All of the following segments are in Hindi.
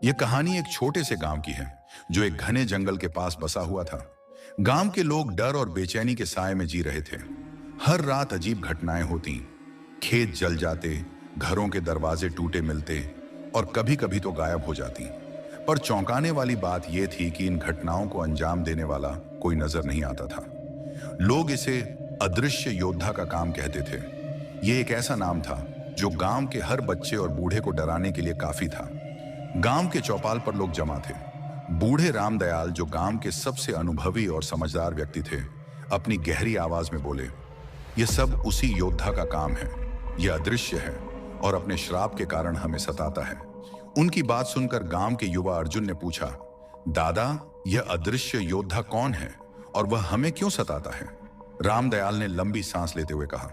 यह कहानी एक छोटे से गांव की है जो एक घने जंगल के पास बसा हुआ था। गांव के लोग डर और बेचैनी के साए में जी रहे थे। हर रात अजीब घटनाएं होती, खेत जल जाते, घरों के दरवाजे टूटे मिलते और कभी कभी तो गायब हो जाती। पर चौंकाने वाली बात यह थी कि इन घटनाओं को अंजाम देने वाला कोई नजर नहीं आता था। लोग इसे अदृश्य योद्धा का काम कहते थे। यह एक ऐसा नाम था जो गांव के हर बच्चे और बूढ़े को डराने के लिए काफी था। गांव के चौपाल पर लोग जमा थे। बूढ़े रामदयाल, जो गांव के सबसे अनुभवी और समझदार व्यक्ति थे, अपनी गहरी आवाज में बोले, यह सब उसी योद्धा का काम है। यह अदृश्य है और अपने श्राप के कारण हमें सताता है। उनकी बात सुनकर गांव के युवा अर्जुन ने पूछा, दादा, यह अदृश्य योद्धा कौन है और वह हमें क्यों सताता है? रामदयाल ने लंबी सांस लेते हुए कहा,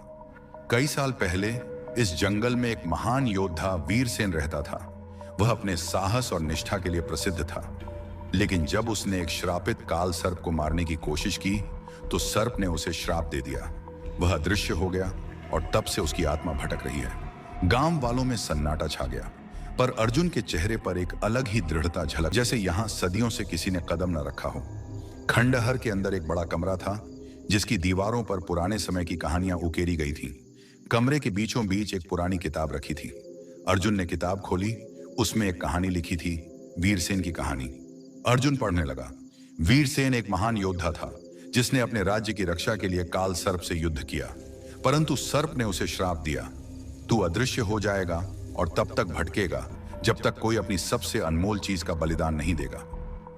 कई साल पहले इस जंगल में एक महान योद्धा वीरसेन रहता था। वह अपने साहस और निष्ठा के लिए प्रसिद्ध था। लेकिन जब उसने एक श्रापित काल सर्प को मारने की कोशिश की तो सर्प ने उसे श्राप दे दिया। वह अदृश्य हो गया और तब से उसकी आत्मा भटक रही है। गांव वालों में सन्नाटा छा गया, पर अर्जुन के चेहरे पर एक अलग ही दृढ़ता झलक, जैसे यहां सदियों से किसी ने कदम न रखा हो। खंडहर के अंदर एक बड़ा कमरा था जिसकी दीवारों पर पुराने समय की कहानियां उकेरी गई थीं। कमरे के बीचों बीच एक पुरानी किताब रखी थी। अर्जुन ने किताब खोली। उसमें एक कहानी लिखी थी, वीरसेन की कहानी। अर्जुन पढ़ने लगा। वीरसेन एक महान योद्धा था जिसने अपने राज्य की रक्षा के लिए काल सर्प से युद्ध किया, परंतु सर्प ने उसे श्राप दिया, तू अदृश्य हो जाएगा और तब तक भटकेगा जब तक कोई अपनी सबसे अनमोल चीज का बलिदान नहीं देगा।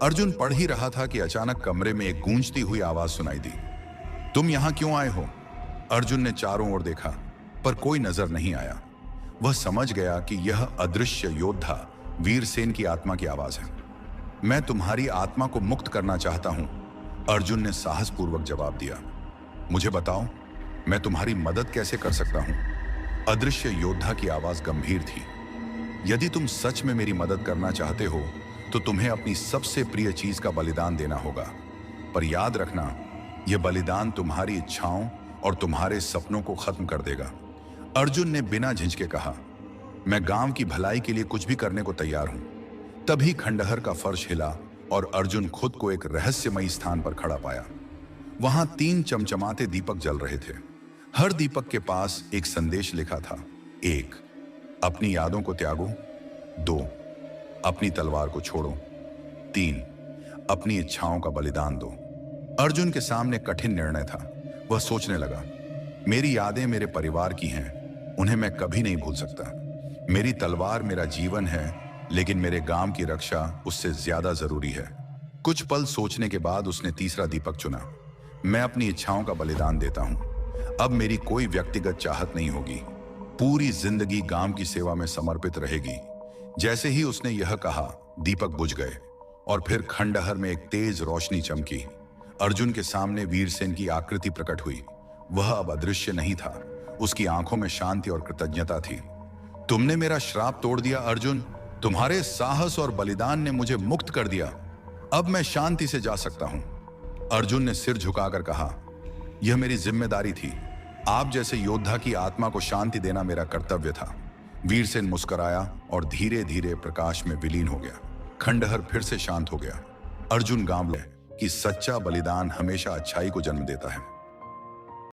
अर्जुन पढ़ ही रहा था कि अचानक कमरे में एक गूंजती हुई आवाज सुनाई दी, तुम यहां क्यों आए हो? अर्जुन ने चारों ओर देखा, पर कोई नजर नहीं आया। वह समझ गया कि यह अदृश्य योद्धा वीरसेन की आत्मा की आवाज है। मैं तुम्हारी आत्मा को मुक्त करना चाहता हूं, अर्जुन ने साहसपूर्वक जवाब दिया। मुझे बताओ, मैं तुम्हारी मदद कैसे कर सकता हूं? अदृश्य योद्धा की आवाज गंभीर थी। यदि तुम सच में मेरी मदद करना चाहते हो तो तुम्हें अपनी सबसे प्रिय चीज का बलिदान देना होगा। पर याद रखना, यह बलिदान तुम्हारी इच्छाओं और तुम्हारे सपनों को खत्म कर देगा। अर्जुन ने बिना झिझके कहा, मैं गांव की भलाई के लिए कुछ भी करने को तैयार हूं। तभी खंडहर का फर्श हिला और अर्जुन खुद को एक रहस्यमयी स्थान पर खड़ा पाया। वहां 3 चमचमाते दीपक जल रहे थे। हर दीपक के पास एक संदेश लिखा था। 1, अपनी यादों को त्यागो। 2, अपनी तलवार को छोड़ो। 3, अपनी इच्छाओं का बलिदान दो। अर्जुन के सामने कठिन निर्णय था। वह सोचने लगा, मेरी यादें मेरे परिवार की हैं, उन्हें मैं कभी नहीं भूल सकता। मेरी तलवार मेरा जीवन है, लेकिन मेरे गांव की रक्षा उससे ज्यादा जरूरी है। कुछ पल सोचने के बाद उसने तीसरा दीपक चुना। मैं अपनी इच्छाओं का बलिदान देता हूं। अब मेरी कोई व्यक्तिगत चाहत नहीं होगी। पूरी जिंदगी गांव की सेवा में समर्पित रहेगी। जैसे ही उसने यह कहा, दीपक बुझ गए और फिर खंडहर में एक तेज रोशनी चमकी। अर्जुन के सामने वीरसेन की आकृति प्रकट हुई। वह अब अदृश्य नहीं था। उसकी आंखों में शांति और कृतज्ञता थी। तुमने मेरा श्राप तोड़ दिया अर्जुन। तुम्हारे साहस और बलिदान ने मुझे मुक्त कर दिया। अब मैं शांति से जा सकता हूं। अर्जुन ने सिर झुकाकर कहा, यह मेरी जिम्मेदारी थी। आप जैसे योद्धा की आत्मा को शांति देना मेरा कर्तव्य था। वीरसेन मुस्कुराया और धीरे धीरे प्रकाश में विलीन हो गया। खंडहर फिर से शांत हो गया। अर्जुन गांव कि सच्चा बलिदान हमेशा अच्छाई को जन्म देता है।